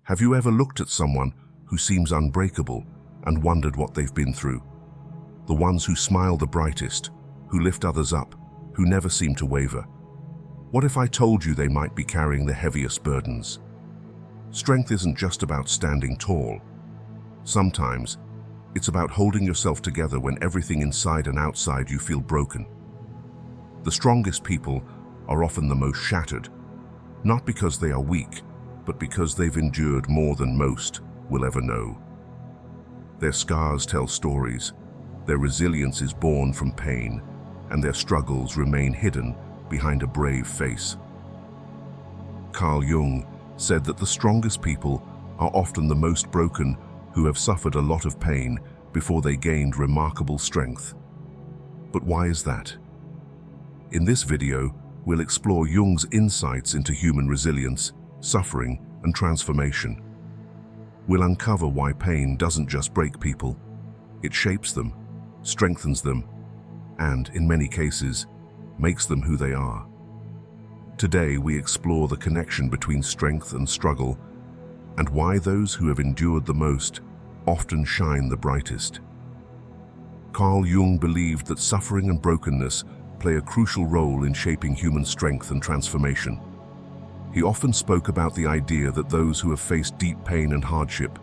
Have you ever looked at someone who seems unbreakable and wondered what they've been through? The ones who smile the brightest, who lift others up, who never seem to waver. What if I told you they might be carrying the heaviest burdens? Strength isn't just about standing tall. Sometimes, it's about holding yourself together when everything inside and outside you feel broken. The strongest people are often the most shattered, not because they are weak, but because they've endured more than most will ever know. Their scars tell stories, their resilience is born from pain, and their struggles remain hidden behind a brave face. Carl Jung said that the strongest people are often the most broken who have suffered a lot of pain before they gained remarkable strength. But why is that? In this video, we'll explore Jung's insights into human resilience, suffering, and transformation. We'll uncover why pain doesn't just break people. It shapes them, strengthens them, and, in many cases, makes them who they are. Today, we explore the connection between strength and struggle, and why those who have endured the most often shine the brightest. Carl Jung believed that suffering and brokenness play a crucial role in shaping human strength and transformation. He often spoke about the idea that those who have faced deep pain and hardship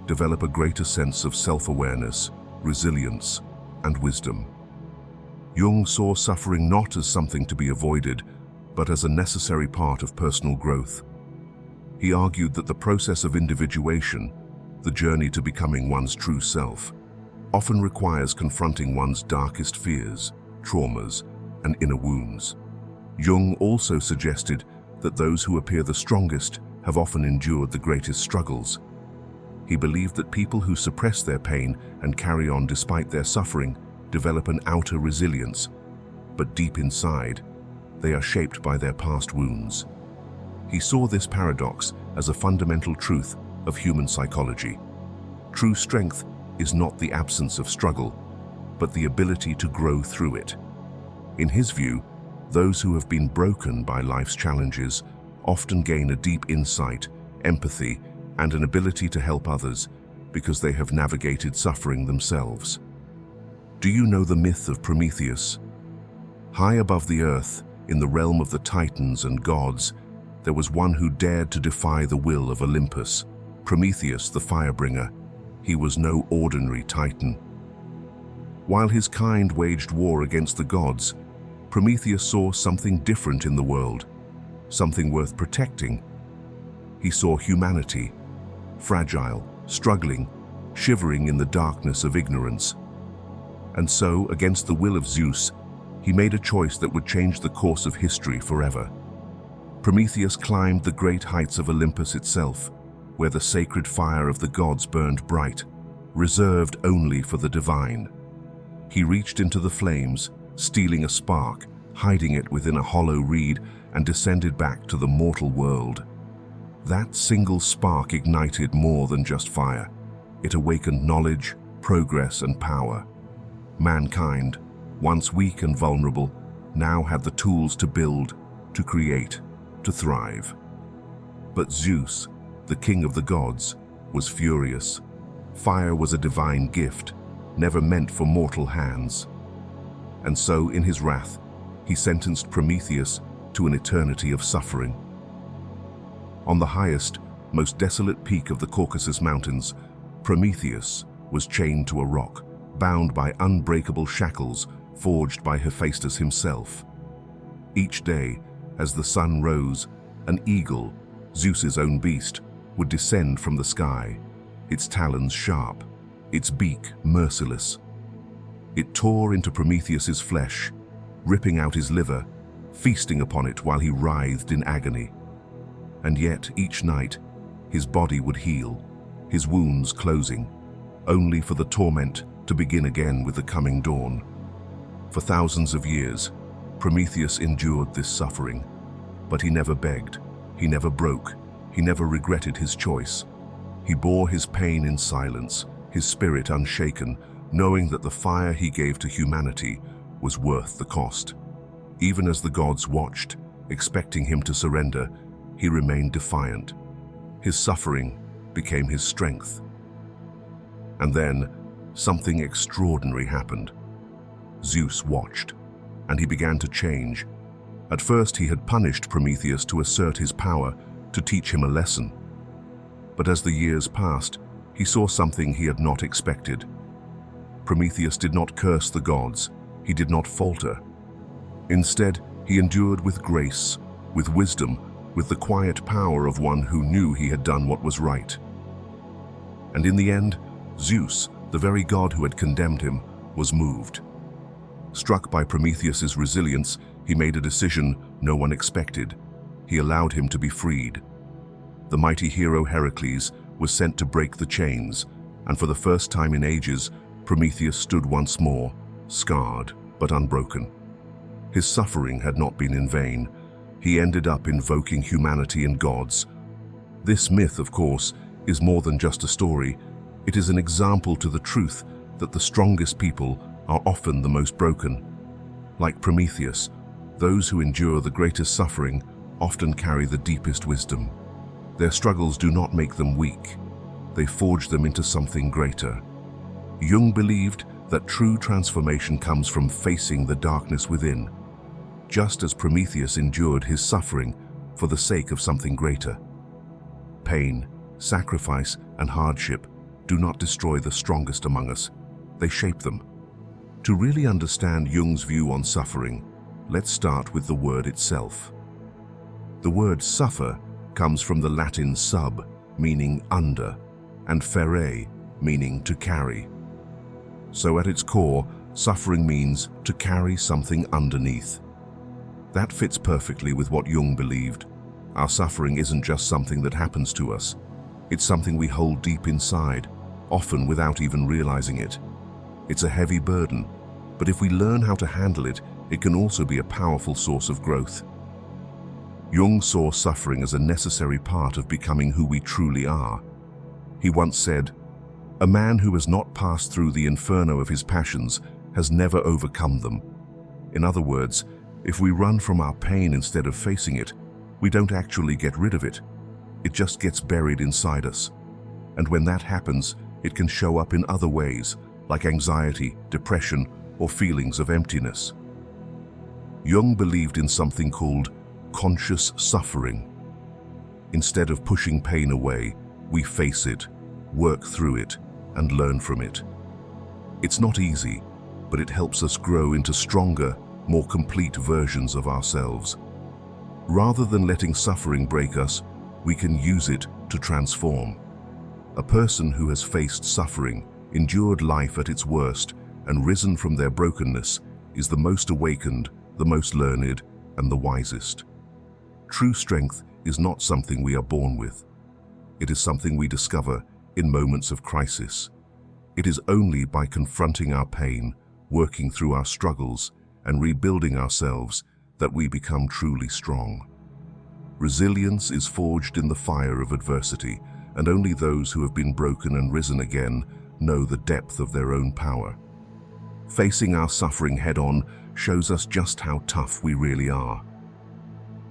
develop a greater sense of self-awareness, resilience, and wisdom. Jung saw suffering not as something to be avoided, but as a necessary part of personal growth. He argued that the process of individuation, the journey to becoming one's true self, often requires confronting one's darkest fears, traumas, and inner wounds. Jung also suggested that those who appear the strongest have often endured the greatest struggles. He believed that people who suppress their pain and carry on despite their suffering develop an outer resilience, but deep inside, they are shaped by their past wounds. He saw this paradox as a fundamental truth of human psychology. True strength is not the absence of struggle, but the ability to grow through it. In his view, those who have been broken by life's challenges often gain a deep insight, empathy, and an ability to help others because they have navigated suffering themselves. Do you know the myth of Prometheus? High above the earth, in the realm of the Titans and gods, there was one who dared to defy the will of Olympus, Prometheus the firebringer. He was no ordinary Titan. While his kind waged war against the gods, Prometheus saw something different in the world, something worth protecting. He saw humanity, fragile, struggling, shivering in the darkness of ignorance. And so, against the will of Zeus, he made a choice that would change the course of history forever. Prometheus climbed the great heights of Olympus itself, where the sacred fire of the gods burned bright, reserved only for the divine. He reached into the flames, stealing a spark, hiding it within a hollow reed, and descended back to the mortal world. That single spark ignited more than just fire. It awakened knowledge, progress, and power. Mankind, once weak and vulnerable, now had the tools to build, to create, to thrive. But Zeus, the king of the gods, was furious. Fire was a divine gift, never meant for mortal hands. And so, in his wrath, he sentenced Prometheus to an eternity of suffering. On the highest, most desolate peak of the Caucasus Mountains, Prometheus was chained to a rock, bound by unbreakable shackles forged by Hephaestus himself. Each day, as the sun rose, an eagle, Zeus's own beast, would descend from the sky, its talons sharp, its beak merciless. It tore into Prometheus's flesh, ripping out his liver, feasting upon it while he writhed in agony. And yet, each night, his body would heal, his wounds closing, only for the torment to begin again with the coming dawn. For thousands of years, Prometheus endured this suffering, but he never begged, he never broke, he never regretted his choice. He bore his pain in silence, his spirit unshaken, knowing that the fire he gave to humanity was worth the cost. Even as the gods watched, expecting him to surrender, he remained defiant. His suffering, became his strength. And then, something extraordinary happened. Zeus watched, and he began to change. At first, he had punished Prometheus to assert his power, to teach him a lesson. But as the years passed, he saw something he had not expected. Prometheus did not curse the gods. He did not falter. Instead, he endured with grace, with wisdom, with the quiet power of one who knew he had done what was right. And in the end, Zeus, the very god who had condemned him, was moved. Struck by Prometheus's resilience, he made a decision no one expected. He allowed him to be freed. The mighty hero Heracles was sent to break the chains, and for the first time in ages, Prometheus stood once more, scarred but unbroken. His suffering had not been in vain. He ended up invoking humanity and gods. This myth, of course, is more than just a story. It is an example to the truth that the strongest people are often the most broken. Like Prometheus, those who endure the greatest suffering often carry the deepest wisdom. Their struggles do not make them weak. They forge them into something greater. Jung believed that true transformation comes from facing the darkness within, just as Prometheus endured his suffering for the sake of something greater. Pain, sacrifice, and hardship do not destroy the strongest among us. They shape them. To really understand Jung's view on suffering, let's start with the word itself. The word suffer comes from the Latin sub, meaning under, and fere, meaning to carry. So at its core, suffering means to carry something underneath. That fits perfectly with what Jung believed. Our suffering isn't just something that happens to us. It's something we hold deep inside, often without even realizing it. It's a heavy burden, but if we learn how to handle it, it can also be a powerful source of growth. Jung saw suffering as a necessary part of becoming who we truly are. He once said, "A man who has not passed through the inferno of his passions has never overcome them." In other words, if we run from our pain instead of facing it, we don't actually get rid of it. It just gets buried inside us. And when that happens, it can show up in other ways, like anxiety, depression, or feelings of emptiness. Jung believed in something called conscious suffering. Instead of pushing pain away, we face it, work through it, and learn from it. It's not easy, but it helps us grow into stronger, more complete versions of ourselves. Rather than letting suffering break us, we can use it to transform. A person who has faced suffering, endured life at its worst, and risen from their brokenness is the most awakened, the most learned, and the wisest. True strength is not something we are born with. It is something we discover in moments of crisis. It is only by confronting our pain, working through our struggles, and rebuilding ourselves that we become truly strong. Resilience is forged in the fire of adversity, and only those who have been broken and risen again know the depth of their own power. Facing our suffering head-on shows us just how tough we really are.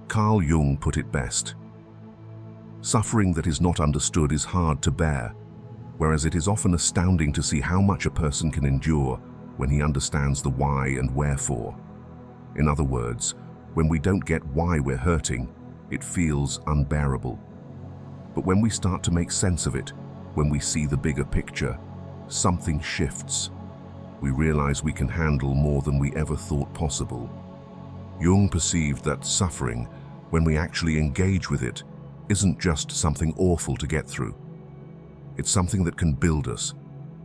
Carl Jung put it best. Suffering that is not understood is hard to bear, whereas it is often astounding to see how much a person can endure when he understands the why and wherefore. In other words, when we don't get why we're hurting, it feels unbearable. But when we start to make sense of it, when we see the bigger picture, something shifts. We realize we can handle more than we ever thought possible. Jung perceived that suffering, when we actually engage with it, isn't just something awful to get through. It's something that can build us,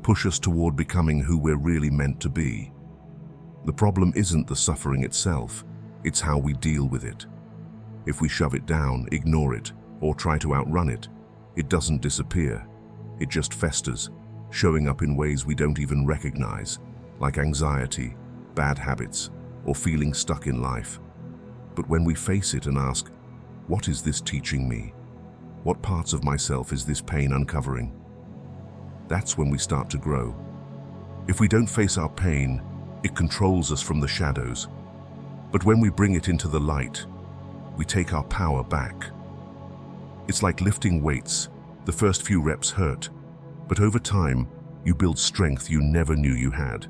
push us toward becoming who we're really meant to be. The problem isn't the suffering itself, it's how we deal with it. If we shove it down, ignore it, or try to outrun it, it doesn't disappear. It just festers, showing up in ways we don't even recognize, like anxiety, bad habits, or feeling stuck in life. But when we face it and ask, what is this teaching me? What parts of myself is this pain uncovering? That's when we start to grow. If we don't face our pain, it controls us from the shadows. But when we bring it into the light, we take our power back. It's like lifting weights. The first few reps hurt, but over time, you build strength you never knew you had.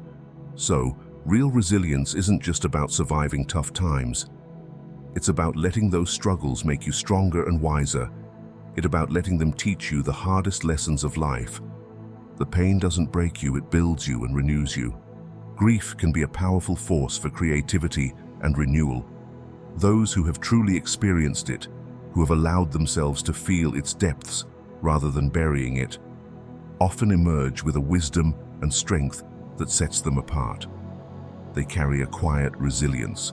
So, real resilience isn't just about surviving tough times. It's about letting those struggles make you stronger and wiser. It's about letting them teach you the hardest lessons of life. The pain doesn't break you, it builds you and renews you. Grief can be a powerful force for creativity and renewal. Those who have truly experienced it, who have allowed themselves to feel its depths rather than burying it, often emerge with a wisdom and strength that sets them apart. They carry a quiet resilience,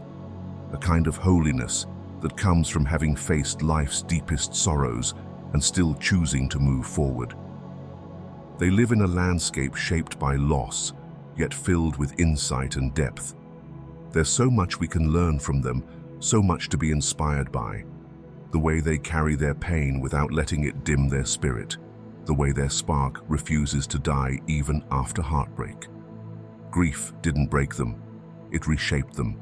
a kind of holiness that comes from having faced life's deepest sorrows and still choosing to move forward. They live in a landscape shaped by loss, yet filled with insight and depth. There's so much we can learn from them, so much to be inspired by. The way they carry their pain without letting it dim their spirit. The way their spark refuses to die even after heartbreak. Grief didn't break them, it reshaped them,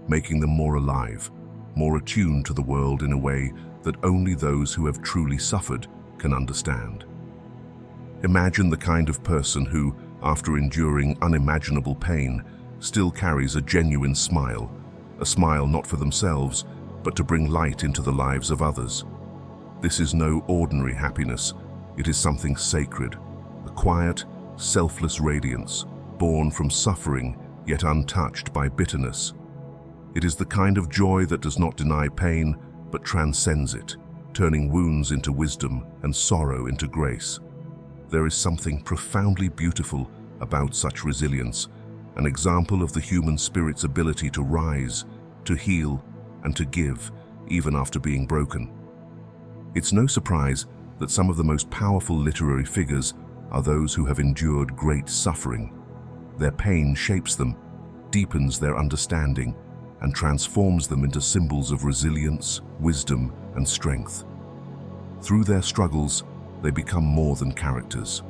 making them more alive, more attuned to the world in a way that only those who have truly suffered can understand. Imagine the kind of person who, after enduring unimaginable pain, still carries a genuine smile, a smile not for themselves, but to bring light into the lives of others. This is no ordinary happiness, it is something sacred, a quiet, selfless radiance, born from suffering yet untouched by bitterness. It is the kind of joy that does not deny pain, but transcends it, turning wounds into wisdom and sorrow into grace. There is something profoundly beautiful about such resilience, an example of the human spirit's ability to rise, to heal, and to give, even after being broken. It's no surprise that some of the most powerful literary figures are those who have endured great suffering. Their pain shapes them, deepens their understanding, and transforms them into symbols of resilience, wisdom, and strength. Through their struggles, they become more than characters.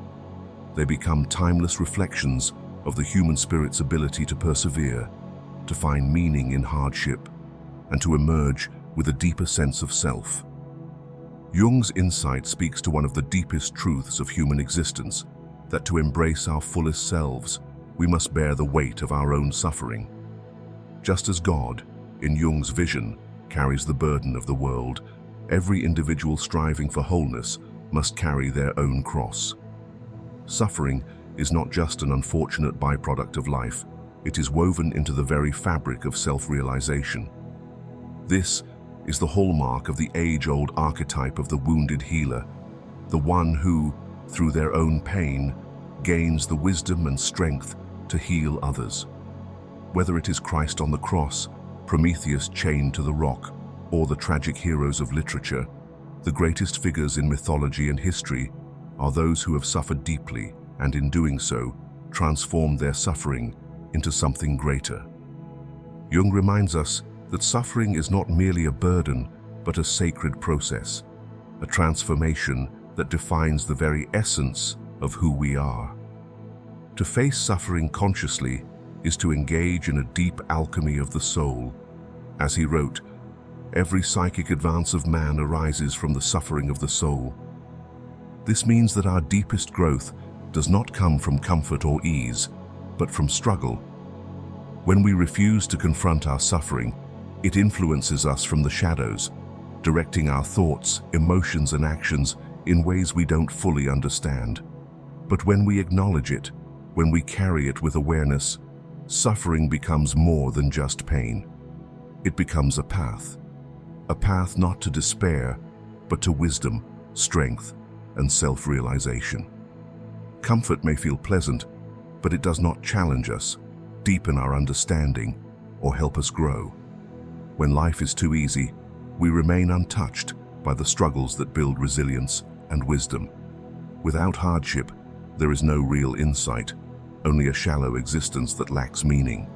They become timeless reflections of the human spirit's ability to persevere, to find meaning in hardship, and to emerge with a deeper sense of self. Jung's insight speaks to one of the deepest truths of human existence, that to embrace our fullest selves, we must bear the weight of our own suffering. Just as God, in Jung's vision, carries the burden of the world, every individual striving for wholeness must carry their own cross. Suffering is not just an unfortunate byproduct of life, it is woven into the very fabric of self-realization. This is the hallmark of the age-old archetype of the wounded healer, the one who, through their own pain, gains the wisdom and strength to heal others. Whether it is Christ on the cross, Prometheus chained to the rock, or the tragic heroes of literature, the greatest figures in mythology and history are those who have suffered deeply and in doing so, transformed their suffering into something greater. Jung reminds us that suffering is not merely a burden, but a sacred process, a transformation that defines the very essence of who we are. To face suffering consciously is to engage in a deep alchemy of the soul. As he wrote, "Every psychic advance of man arises from the suffering of the soul." This means that our deepest growth does not come from comfort or ease, but from struggle. When we refuse to confront our suffering, it influences us from the shadows, directing our thoughts, emotions, and actions in ways we don't fully understand. But when we acknowledge it, when we carry it with awareness, suffering becomes more than just pain. It becomes a path not to despair, but to wisdom, strength, and self-realization. Comfort may feel pleasant, but it does not challenge us, deepen our understanding, or help us grow. When life is too easy, we remain untouched by the struggles that build resilience and wisdom. Without hardship, there is no real insight, only a shallow existence that lacks meaning.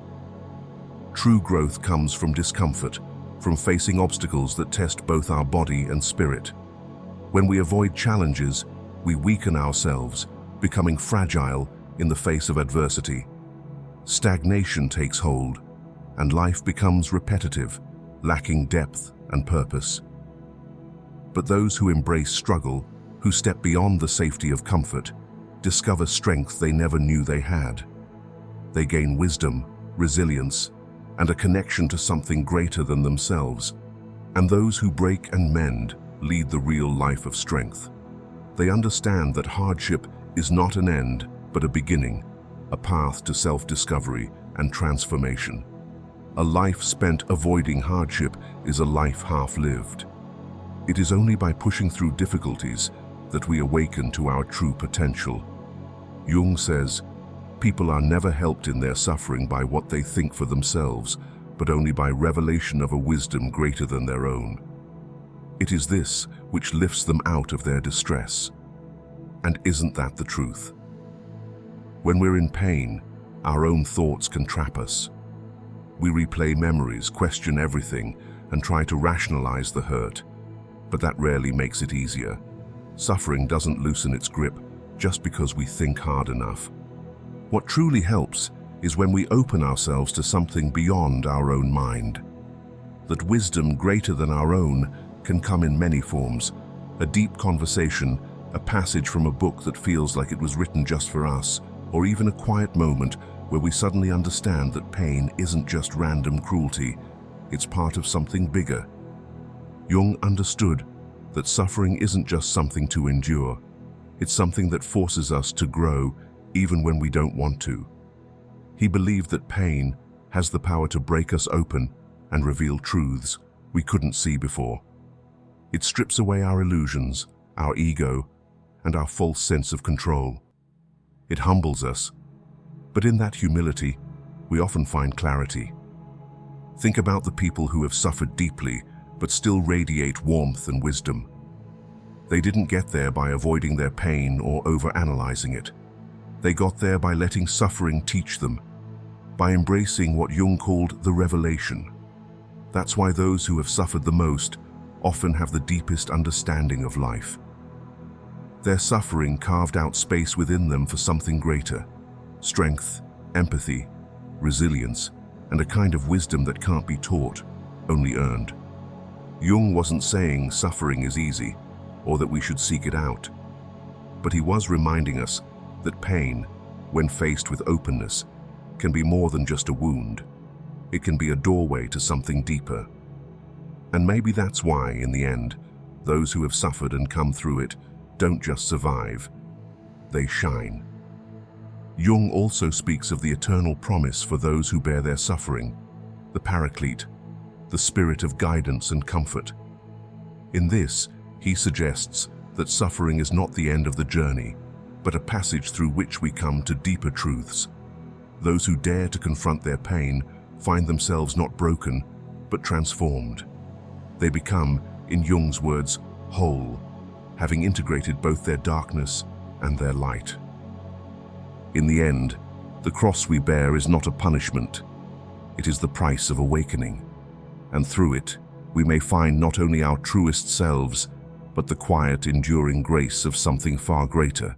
True growth comes from discomfort, from facing obstacles that test both our body and spirit. When we avoid challenges, we weaken ourselves, becoming fragile in the face of adversity. Stagnation takes hold, and life becomes repetitive, lacking depth and purpose. But those who embrace struggle, who step beyond the safety of comfort, discover strength they never knew they had. They gain wisdom, resilience, and a connection to something greater than themselves. And those who break and mend lead the real life of strength. They understand that hardship is not an end, but a beginning, a path to self-discovery and transformation. A life spent avoiding hardship is a life half-lived. It is only by pushing through difficulties that we awaken to our true potential. Jung says, people are never helped in their suffering by what they think for themselves, but only by revelation of a wisdom greater than their own. It is this which lifts them out of their distress. And isn't that the truth? When we're in pain, our own thoughts can trap us. We replay memories, question everything, and try to rationalize the hurt. But that rarely makes it easier. Suffering doesn't loosen its grip just because we think hard enough. What truly helps is when we open ourselves to something beyond our own mind. That wisdom greater than our own can come in many forms. A deep conversation, a passage from a book that feels like it was written just for us, or even a quiet moment where we suddenly understand that pain isn't just random cruelty, it's part of something bigger. Jung understood that suffering isn't just something to endure, it's something that forces us to grow even when we don't want to. He believed that pain has the power to break us open and reveal truths we couldn't see before. It strips away our illusions, our ego, and our false sense of control. It humbles us, but in that humility, we often find clarity. Think about the people who have suffered deeply but still radiate warmth and wisdom. They didn't get there by avoiding their pain or overanalyzing it. They got there by letting suffering teach them, by embracing what Jung called the revelation. That's why those who have suffered the most often have the deepest understanding of life. Their suffering carved out space within them for something greater: strength, empathy, resilience, and a kind of wisdom that can't be taught, only earned. Jung wasn't saying suffering is easy, or that we should seek it out. But he was reminding us that pain, when faced with openness, can be more than just a wound. It can be a doorway to something deeper. And maybe that's why, in the end, those who have suffered and come through it don't just survive, they shine. Jung also speaks of the eternal promise for those who bear their suffering, the Paraclete, the spirit of guidance and comfort. In this, he suggests that suffering is not the end of the journey, but a passage through which we come to deeper truths. Those who dare to confront their pain find themselves not broken, but transformed. They become, in Jung's words, whole, having integrated both their darkness and their light. In the end, the cross we bear is not a punishment. It is the price of awakening. And through it, we may find not only our truest selves, but the quiet, enduring grace of something far greater.